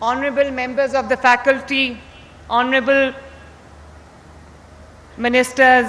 honorable members of the faculty, honorable ministers,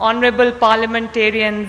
honorable parliamentarians,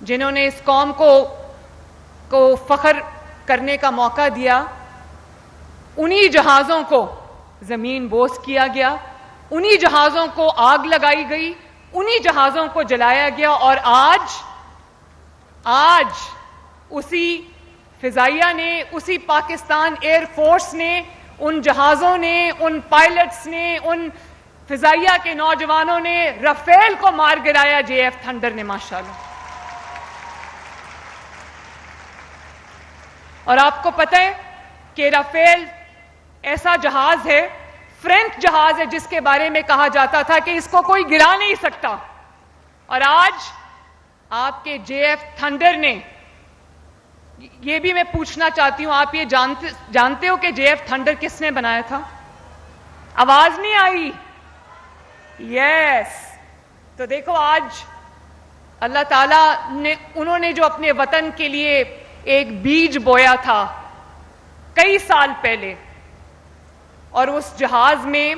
جنہوں نے اس قوم کو فخر کرنے کا موقع دیا، انہی جہازوں کو زمین بوس کیا گیا، انہی جہازوں کو آگ لگائی گئی، انہی جہازوں کو جلایا گیا، اور آج اسی فضائیہ نے، اسی پاکستان ایئر فورس نے، ان جہازوں نے، ان پائلٹس نے، ان فضائیہ کے نوجوانوں نے رافیل کو مار گرایا، جے ایف تھنڈر نے، ماشاءاللہ۔ اور آپ کو پتہ ہے کہ رافیل ایسا جہاز ہے، فرینچ جہاز ہے، جس کے بارے میں کہا جاتا تھا کہ اس کو کوئی گرا نہیں سکتا، اور آج آپ کے جے ایف تھنڈر نے، یہ بھی میں پوچھنا چاہتی ہوں، آپ یہ جانتے ہو کہ جے ایف تھنڈر کس نے بنایا تھا؟ آواز نہیں آئی؟ یس۔ تو دیکھو آج اللہ تعالیٰ نے، انہوں نے جو اپنے وطن کے لیے ایک بیج بویا تھا کئی سال پہلے، اور اس جہاز میں،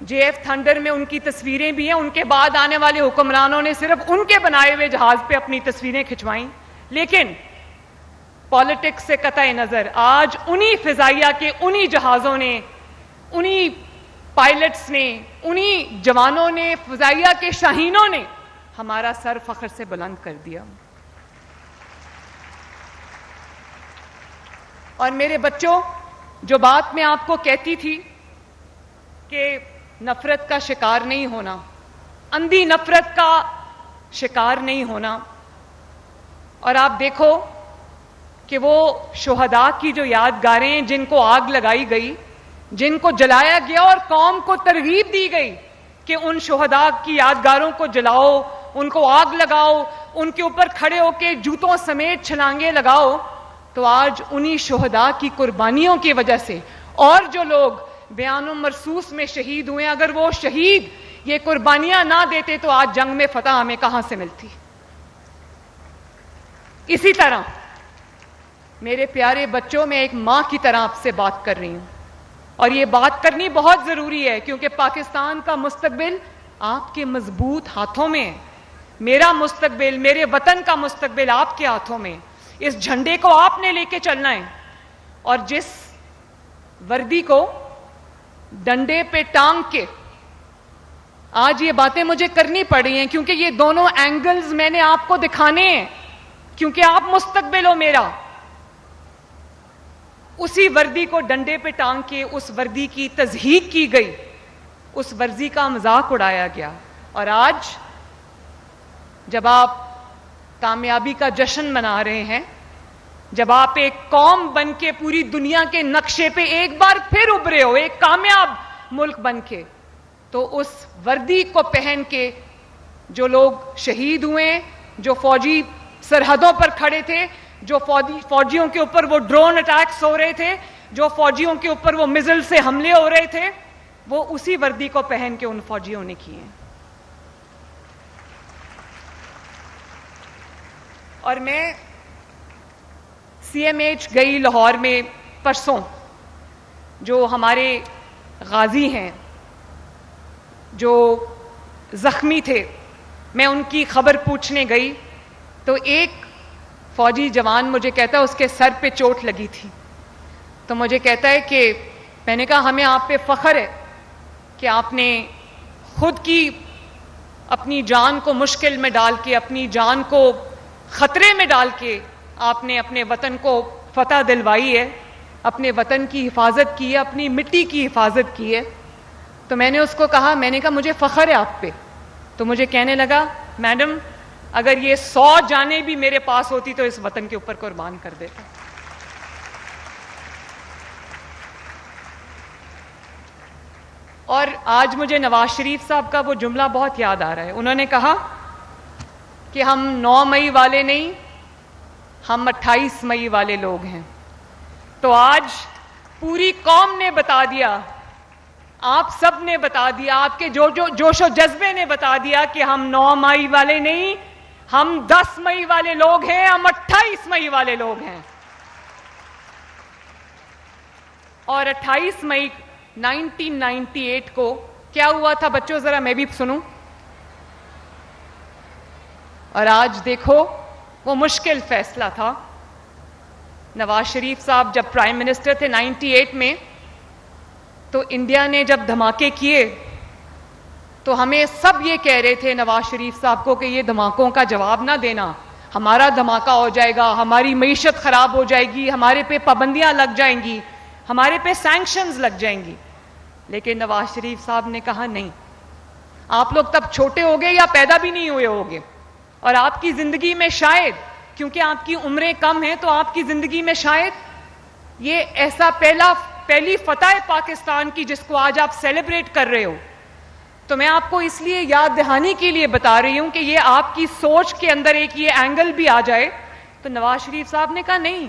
جے ایف تھنڈر میں، ان کی تصویریں بھی ہیں، ان کے بعد آنے والے حکمرانوں نے صرف ان کے بنائے ہوئے جہاز پہ اپنی تصویریں کھنچوائیں، لیکن پالیٹکس سے قطع نظر آج انہی فضائیہ کے، انہی جہازوں نے، انہی پائلٹس نے، انہی جوانوں نے، فضائیہ کے شاہینوں نے ہمارا سر فخر سے بلند کر دیا۔ اور میرے بچوں، جو بات میں آپ کو کہتی تھی کہ نفرت کا شکار نہیں ہونا، اندھی نفرت کا شکار نہیں ہونا، اور آپ دیکھو کہ وہ شہداء کی جو یادگاریں ہیں، جن کو آگ لگائی گئی، جن کو جلایا گیا، اور قوم کو ترغیب دی گئی کہ ان شہداء کی یادگاروں کو جلاؤ، ان کو آگ لگاؤ، ان کے اوپر کھڑے ہو کے جوتوں سمیت چھلانگیں لگاؤ، تو آج انہی شہداء کی قربانیوں کی وجہ سے، اور جو لوگ بیان و مرصوص میں شہید ہوئے، اگر وہ شہید یہ قربانیاں نہ دیتے تو آج جنگ میں فتح ہمیں کہاں سے ملتی؟ اسی طرح میرے پیارے بچوں، میں ایک ماں کی طرح آپ سے بات کر رہی ہوں، اور یہ بات کرنی بہت ضروری ہے، کیونکہ پاکستان کا مستقبل آپ کے مضبوط ہاتھوں میں ہے، میرا مستقبل، میرے وطن کا مستقبل آپ کے ہاتھوں میں، اس جھنڈے کو آپ نے لے کے چلنا ہے، اور جس وردی کو ڈنڈے پہ ٹانگ کے آج یہ باتیں مجھے کرنی پڑی ہیں، کیونکہ یہ دونوں اینگلز میں نے آپ کو دکھانے ہیں، کیونکہ آپ مستقبل ہو میرا، اسی وردی کو ڈنڈے پہ ٹانگ کے، اس وردی کی تضحیک کی گئی، اس وردی کا مذاق اڑایا گیا، اور آج جب آپ کامیابی کا جشن منا رہے ہیں، جب آپ ایک قوم بن کے پوری دنیا کے نقشے پہ ایک بار پھر ابھرے ہو، ایک کامیاب ملک بن کے، تو اس وردی کو پہن کے جو لوگ شہید ہوئے، جو فوجی سرحدوں پر کھڑے تھے، جو فوجیوں کے اوپر وہ ڈرون اٹیکس ہو رہے تھے، جو فوجیوں کے اوپر وہ میزل سے حملے ہو رہے تھے، وہ اسی وردی کو پہن کے ان فوجیوں نے کیے ہیں۔ اور میں سی ایم ایچ گئی لاہور میں پرسوں، جو ہمارے غازی ہیں، جو زخمی تھے، میں ان کی خبر پوچھنے گئی، تو ایک فوجی جوان مجھے کہتا ہے اس کے سر پہ چوٹ لگی تھی، تو مجھے کہتا ہے کہ میں نے کہا ہمیں آپ پہ فخر ہے کہ آپ نے خود کی اپنی جان کو مشکل میں ڈال کے، اپنی جان کو خطرے میں ڈال کے آپ نے اپنے وطن کو فتح دلوائی ہے، اپنے وطن کی حفاظت کی ہے، اپنی مٹی کی حفاظت کی ہے۔ تو میں نے اس کو کہا، میں نے کہا مجھے فخر ہے آپ پہ، تو مجھے کہنے لگا میڈم اگر یہ 100 جانیں بھی میرے پاس ہوتی تو اس وطن کے اوپر قربان کر دیتا۔ اور آج مجھے نواز شریف صاحب کا وہ جملہ بہت یاد آ رہا ہے، انہوں نے کہا کہ ہم 9 مئی والے نہیں، ہم 28 مئی والے لوگ ہیں۔ تو آج پوری قوم نے بتا دیا، آپ سب نے بتا دیا، آپ کے جوش و جذبے نے بتا دیا کہ ہم 9 مئی والے نہیں، ہم 10 مئی والے لوگ ہیں، ہم 28 مئی والے لوگ ہیں۔ اور 28 مئی 1998 کو کیا ہوا تھا بچوں، ذرا میں بھی سنوں۔ اور آج دیکھو وہ مشکل فیصلہ تھا. نواز شریف صاحب جب پرائم منسٹر تھے 98 میں تو انڈیا نے جب دھماکے کیے تو ہمیں سب یہ کہہ رہے تھے نواز شریف صاحب کو کہ یہ دھماکوں کا جواب نہ دینا, ہمارا دھماکہ ہو جائے گا, ہماری معیشت خراب ہو جائے گی, ہمارے پہ پابندیاں لگ جائیں گی, ہمارے پہ سینکشنز لگ جائیں گی. لیکن نواز شریف صاحب نے کہا نہیں, آپ لوگ تب چھوٹے ہوگے یا پیدا بھی نہیں ہوئے ہوگے, اور آپ کی زندگی میں شاید, کیونکہ آپ کی عمریں کم ہیں تو آپ کی زندگی میں شاید یہ ایسا پہلی فتح پاکستان کی جس کو آج آپ سیلیبریٹ کر رہے ہو. تو میں آپ کو اس لیے یاد دہانی کے لیے بتا رہی ہوں کہ یہ آپ کی سوچ کے اندر ایک یہ اینگل بھی آ جائے. تو نواز شریف صاحب نے کہا نہیں,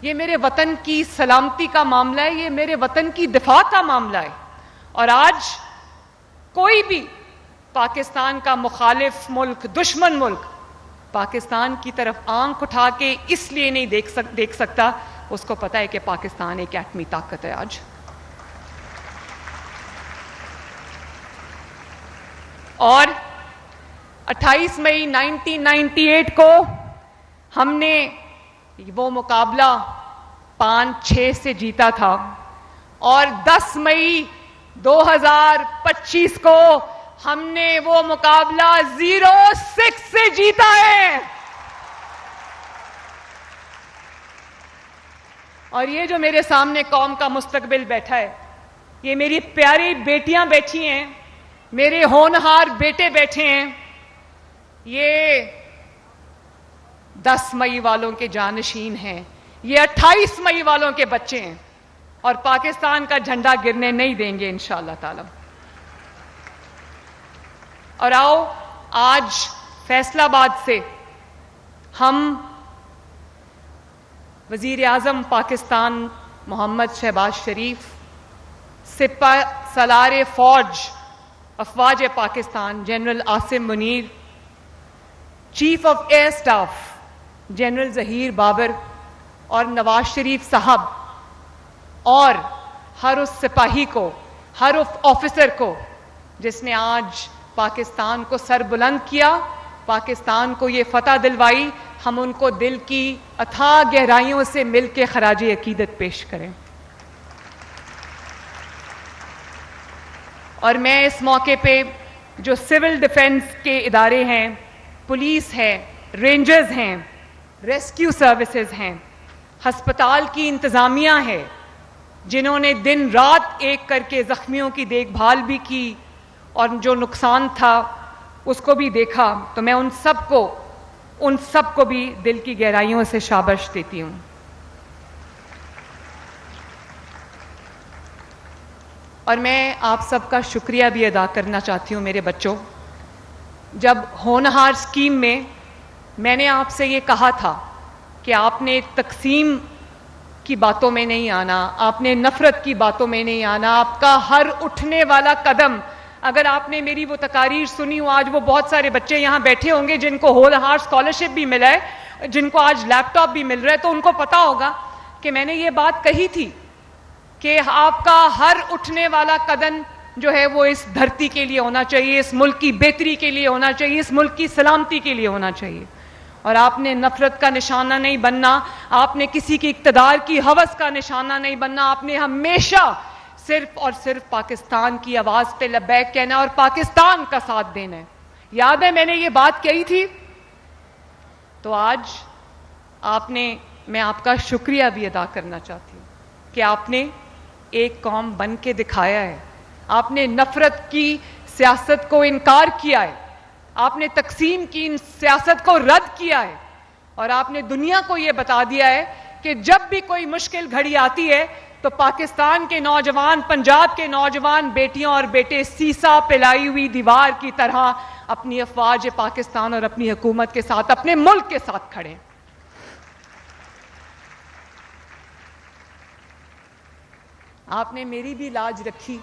یہ میرے وطن کی سلامتی کا معاملہ ہے, یہ میرے وطن کی دفاع کا معاملہ ہے. اور آج کوئی بھی پاکستان کا مخالف ملک, دشمن ملک پاکستان کی طرف آنکھ اٹھا کے اس لیے نہیں دیکھ سکتا, اس کو پتا ہے کہ پاکستان ایک ایٹمی طاقت ہے. آج اور 28 مئی 1998 کو ہم نے وہ مقابلہ 5-6 سے جیتا تھا, اور 10 مئی 2025 کو ہم نے وہ مقابلہ 0-6 سے جیتا ہے. اور یہ جو میرے سامنے قوم کا مستقبل بیٹھا ہے, یہ میری پیاری بیٹیاں بیٹھی ہیں, میرے ہونہار بیٹے بیٹھے ہیں, یہ 10 مئی والوں کے جانشین ہیں, یہ 28 مئی والوں کے بچے ہیں, اور پاکستان کا جھنڈا گرنے نہیں دیں گے انشاءاللہ تعالی. اور آؤ آج فیصل آباد سے ہم وزیر اعظم پاکستان محمد شہباز شریف, سپہ سالار فوج افواج Pakistan general Asim Munir, chief of air staff general Zaheer Babar, اور نواز شریف صاحب, اور ہر اس سپاہی کو, ہر اس آفیسر کو جس نے آج پاکستان کو سر بلند کیا, پاکستان کو یہ فتح دلوائی, ہم ان کو دل کی اتھاہ گہرائیوں سے مل کے خراج عقیدت پیش کریں. اور میں اس موقع پہ جو سول ڈیفنس کے ادارے ہیں, پولیس ہے, رینجرز ہیں, ریسکیو سروسز ہیں, ہسپتال کی انتظامیہ ہے, جنہوں نے دن رات ایک کر کے زخمیوں کی دیکھ بھال بھی کی اور جو نقصان تھا اس کو بھی دیکھا, تو میں ان سب کو بھی دل کی گہرائیوں سے شاباش دیتی ہوں. اور میں آپ سب کا شکریہ بھی ادا کرنا چاہتی ہوں میرے بچوں. جب ہونہار اسکیم میں نے آپ سے یہ کہا تھا کہ آپ نے تقسیم کی باتوں میں نہیں آنا, آپ نے نفرت کی باتوں میں نہیں آنا, آپ کا ہر اٹھنے والا قدم, اگر آپ نے میری وہ تقاریر سنی ہو, آج وہ بہت سارے بچے یہاں بیٹھے ہوں گے جن کو ہونہار اسکالرشپ بھی ملا ہے, جن کو آج لیپ ٹاپ بھی مل رہا ہے, تو ان کو پتا ہوگا کہ میں نے یہ بات کہی تھی کہ آپ کا ہر اٹھنے والا قدم جو ہے وہ اس دھرتی کے لیے ہونا چاہیے, اس ملک کی بہتری کے لیے ہونا چاہیے, اس ملک کی سلامتی کے لیے ہونا چاہیے. اور آپ نے نفرت کا نشانہ نہیں بننا, آپ نے کسی کی اقتدار کی ہوس کا نشانہ نہیں بننا, آپ نے ہمیشہ صرف اور صرف پاکستان کی آواز پہ لبیک کہنا اور پاکستان کا ساتھ دینا ہے. یاد ہے میں نے یہ بات کہی تھی, تو آج میں آپ کا شکریہ بھی ادا کرنا چاہتی ہوں کہ آپ نے ایک قوم بن کے دکھایا ہے, آپ نے نفرت کی سیاست کو انکار کیا ہے, آپ نے تقسیم کی ان سیاست کو رد کیا ہے, اور آپ نے دنیا کو یہ بتا دیا ہے کہ جب بھی کوئی مشکل گھڑی آتی ہے تو پاکستان کے نوجوان, پنجاب کے نوجوان بیٹیاں اور بیٹے سیسا پلائی ہوئی دیوار کی طرح اپنی افواج پاکستان اور اپنی حکومت کے ساتھ, اپنے ملک کے ساتھ کھڑے ہیں. آپ نے میری بھی لاج رکھی.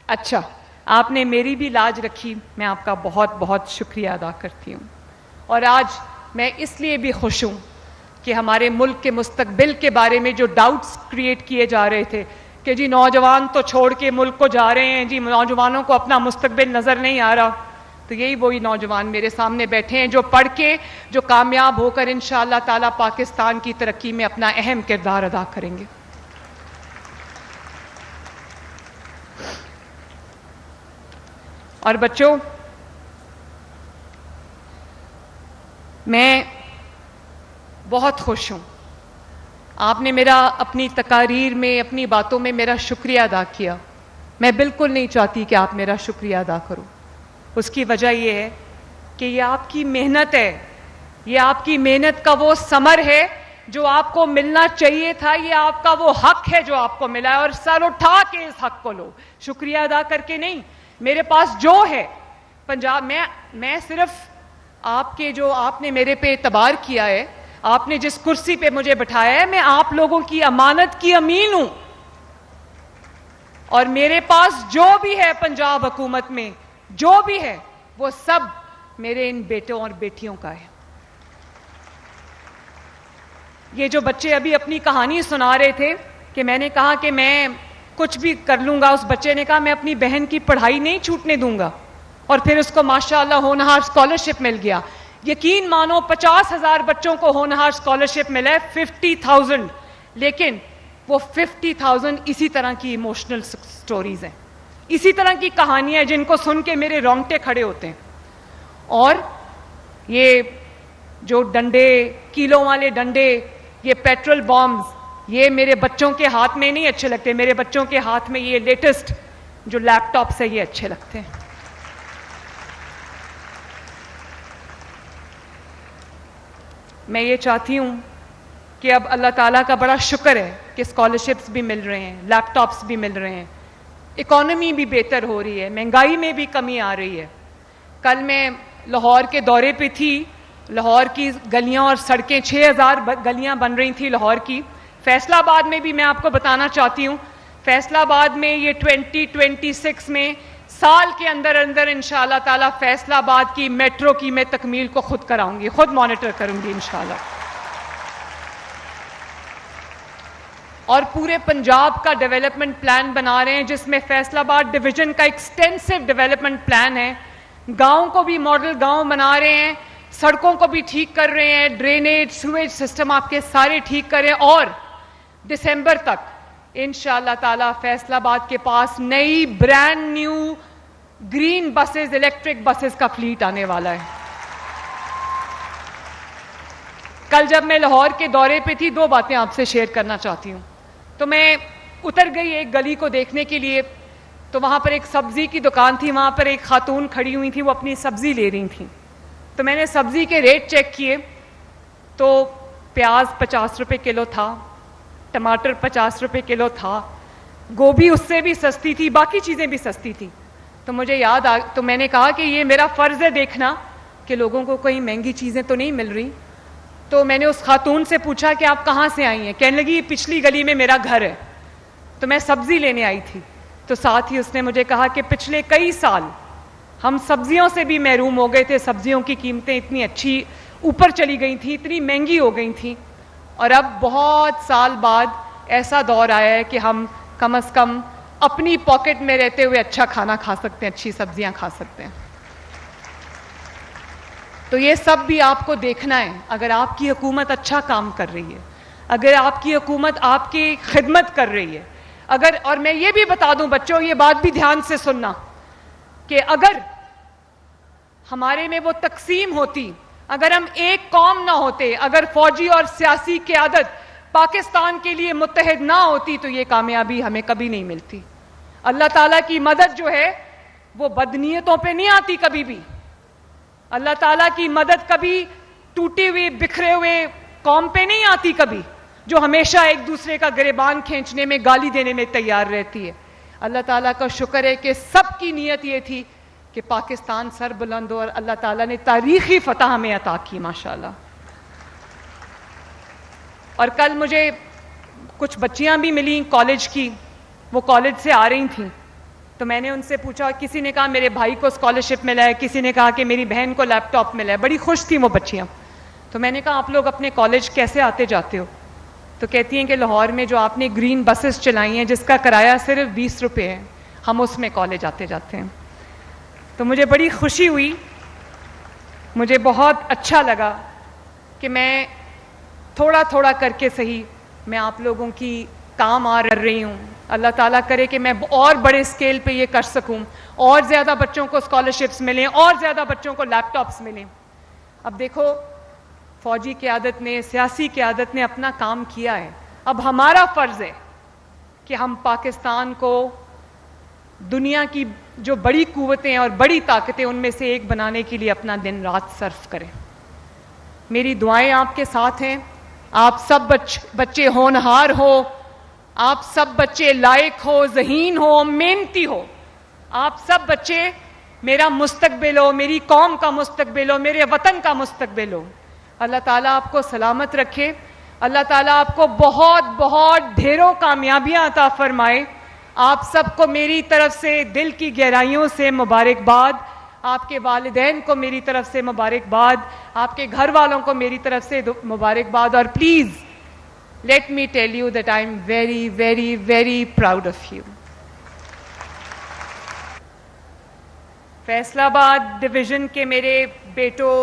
اچھا, آپ نے میری بھی لاج رکھی, میں آپ کا بہت بہت شکریہ ادا کرتی ہوں. اور آج میں اس لیے بھی خوش ہوں کہ ہمارے ملک کے مستقبل کے بارے میں جو ڈاؤٹس کریٹ کیے جا رہے تھے کہ جی نوجوان تو چھوڑ کے ملک کو جا رہے ہیں, جی نوجوانوں کو اپنا مستقبل نظر نہیں آ رہا, تو یہی وہی نوجوان میرے سامنے بیٹھے ہیں جو پڑھ کے جو کامیاب ہو کر انشاءاللہ تعالیٰ پاکستان کی ترقی میں اپنا اہم کردار ادا کریں گے. اور بچوں، میں بہت خوش ہوں. آپ نے میرا اپنی تقاریر میں اپنی باتوں میں میرا شکریہ ادا کیا. میں بالکل نہیں چاہتی کہ آپ میرا شکریہ ادا کرو. اس کی وجہ یہ ہے کہ یہ آپ کی محنت ہے، یہ آپ کی محنت کا وہ ثمر ہے جو آپ کو ملنا چاہیے تھا. یہ آپ کا وہ حق ہے جو آپ کو ملا ہے، اور سر اٹھا کے اس حق کو لو. شکریہ ادا کر کے نہیں. میرے پاس جو ہے پنجاب میں صرف آپ کے جو آپ نے میرے پہ اعتبار کیا ہے، آپ نے جس کرسی پہ مجھے بٹھایا ہے، میں آپ لوگوں کی امانت کی امین ہوں. اور میرے پاس جو بھی ہے پنجاب حکومت میں جو بھی ہے وہ سب میرے ان بیٹوں اور بیٹیوں کا ہے. یہ جو بچے ابھی اپنی کہانی سنا رہے تھے کہ میں نے کہا کہ میں کچھ بھی کر لوں گا، اس بچے نے کہا میں اپنی بہن کی پڑھائی نہیں چھوٹنے دوں گا، اور پھر اس کو ماشاءاللہ ہونہار اسکالرشپ مل گیا. یقین مانو 50,000 بچوں کو ہونہار اسکالرشپ ملا ہے، 50,000. لیکن وہ 50,000 اسی طرح کی ایموشنل سٹوریز ہیں، اسی طرح کی کہانیاں جن کو سن کے میرے رونگٹے کھڑے ہوتے ہیں. اور یہ جو ڈنڈے، کیلوں والے ڈنڈے، یہ پیٹرول بامز، یہ میرے بچوں کے ہاتھ میں نہیں اچھے لگتے. میرے بچوں کے ہاتھ میں یہ لیٹسٹ جو لیپ ٹاپس ہے یہ اچھے لگتے ہیں. میں یہ چاہتی ہوں کہ اب اللہ تعالیٰ کا بڑا شکر ہے کہ اسکالرشپس بھی مل رہے ہیں، لیپ ٹاپس بھی مل رہے ہیں، اکانومی بھی بہتر ہو رہی ہے، مہنگائی میں بھی کمی آ رہی ہے. کل میں لاہور کے دورے پہ تھی. لاہور کی گلیاں اور سڑکیں 6,000 گلیاں بن رہی تھیں لاہور کی. فیصل آباد میں بھی میں آپ کو بتانا چاہتی ہوں، فیصل آباد میں یہ 2026 میں سال کے اندر انشاءاللہ تعالیٰ فیصل آباد کی میٹرو کی میں تکمیل کو خود کراؤں گی، خود مانیٹر کروں گی انشاءاللہ. اور پورے پنجاب کا ڈیولپمنٹ پلان بنا رہے ہیں جس میں فیصل آباد ڈویژن کا ایکسٹینسو ڈیولپمنٹ پلان ہے. گاؤں کو بھی ماڈل گاؤں بنا رہے ہیں، سڑکوں کو بھی ٹھیک کر رہے ہیں، ڈرینیج سویج سسٹم آپ کے سارے ٹھیک کریں. اور دسمبر تک انشاءاللہ تعالیٰ فیصل آباد کے پاس نئی brand new green buses, electric buses کا فلیٹ آنے والا ہے. کل جب میں لاہور کے دورے پہ تھی، 2 باتیں آپ سے شیئر کرنا چاہتی ہوں. تو میں اتر گئی ایک گلی کو دیکھنے کے لیے، تو وہاں پر ایک سبزی کی دکان تھی. وہاں پر ایک خاتون کھڑی ہوئی تھی، وہ اپنی سبزی لے رہی تھیں. تو میں نے سبزی کے ریٹ چیک کیے تو پیاز 50 روپے کلو تھا، ٹماٹر 50 روپے کلو تھا، گوبھی اس سے بھی سستی تھی، باقی چیزیں بھی سستی تھیں. تو مجھے تو میں نے کہا کہ یہ میرا فرض ہے دیکھنا کہ لوگوں کو کوئی مہنگی چیزیں تو نہیں مل رہی. تو میں نے اس خاتون سے پوچھا کہ آپ کہاں سے آئی ہیں؟ کہنے لگی یہ پچھلی گلی میں میرا گھر ہے. تو میں سبزی لینے آئی تھی. تو ساتھ ہی اس نے مجھے کہا کہ پچھلے کئی سال ہم سبزیوں سے بھی محروم ہو گئے تھے، سبزیوں کی قیمتیں اتنی اچھی اوپر چلی گئی تھیں، اتنی مہنگی ہو گئی تھیں، اور اب بہت سال بعد ایسا دور آیا ہے کہ ہم کم از کم اپنی پاکٹ میں رہتے ہوئے اچھا کھانا کھا سکتے ہیں، اچھی سبزیاں کھا سکتے ہیں. تو یہ سب بھی آپ کو دیکھنا ہے. اگر آپ کی حکومت اچھا کام کر رہی ہے، اگر آپ کی حکومت آپ کی خدمت کر رہی ہے، اور میں یہ بھی بتا دوں بچوں، یہ بات بھی دھیان سے سننا، کہ اگر ہمارے میں وہ تقسیم ہوتی، اگر ہم ایک قوم نہ ہوتے، اگر فوجی اور سیاسی قیادت پاکستان کے لیے متحد نہ ہوتی تو یہ کامیابی ہمیں کبھی نہیں ملتی. اللہ تعالیٰ کی مدد جو ہے وہ بدنیتوں پہ نہیں آتی کبھی بھی. اللہ تعالیٰ کی مدد کبھی ٹوٹے ہوئے بکھرے ہوئے قوم پہ نہیں آتی کبھی، جو ہمیشہ ایک دوسرے کا گریبان کھینچنے میں، گالی دینے میں تیار رہتی ہے. اللہ تعالیٰ کا شکر ہے کہ سب کی نیت یہ تھی کہ پاکستان سر بلند ہو، اور اللہ تعالیٰ نے تاریخی فتح ہمیں عطا کی ماشاءاللہ. اور کل مجھے کچھ بچیاں بھی ملیں کالج کی، وہ کالج سے آ رہی تھیں. تو میں نے ان سے پوچھا، کسی نے کہا میرے بھائی کو اسکالرشپ ملا ہے، کسی نے کہا کہ میری بہن کو لیپ ٹاپ ملا ہے. بڑی خوش تھیں وہ بچیاں. تو میں نے کہا آپ لوگ اپنے کالج کیسے آتے جاتے ہو؟ تو کہتی ہیں کہ لاہور میں جو آپ نے گرین بسز چلائی ہیں جس کا کرایہ صرف 20 روپے ہے، ہم اس میں کالج آتے جاتے ہیں. تو مجھے بڑی خوشی ہوئی, مجھے بہت اچھا لگا کہ میں تھوڑا تھوڑا کر کے صحیح میں آپ لوگوں کی کام آ رہی ہوں. اللہ تعالیٰ کرے کہ میں اور بڑے اسکیل پہ یہ کر سکوں, اور زیادہ بچوں کو اسکالرشپس ملیں, اور زیادہ بچوں کو لیپ ٹاپس ملیں. اب دیکھو, فوجی قیادت نے, سیاسی قیادت نے اپنا کام کیا ہے. اب ہمارا فرض ہے کہ ہم پاکستان کو دنیا کی جو بڑی قوتیں اور بڑی طاقتیں ان میں سے ایک بنانے کے لیے اپنا دن رات صرف کریں. میری دعائیں آپ کے ساتھ ہیں. آپ سب بچے ہونہار ہو, آپ سب بچے لائق ہو, ذہین ہو, محنتی ہو. آپ سب بچے میرا مستقبل ہو, میری قوم کا مستقبل ہو, میرے وطن کا مستقبل ہو. اللہ تعالیٰ آپ کو سلامت رکھے. اللہ تعالیٰ آپ کو بہت بہت ڈھیروں کامیابیاں عطا فرمائے. آپ سب کو میری طرف سے دل کی گہرائیوں سے مبارکباد. آپ کے والدین کو میری طرف سے مبارکباد, آپ کے گھر والوں کو میری طرف سے مبارکباد. اور please let me tell you that I am very, very, very proud of you. Faisal آباد ڈویژن کے میرے بیٹوں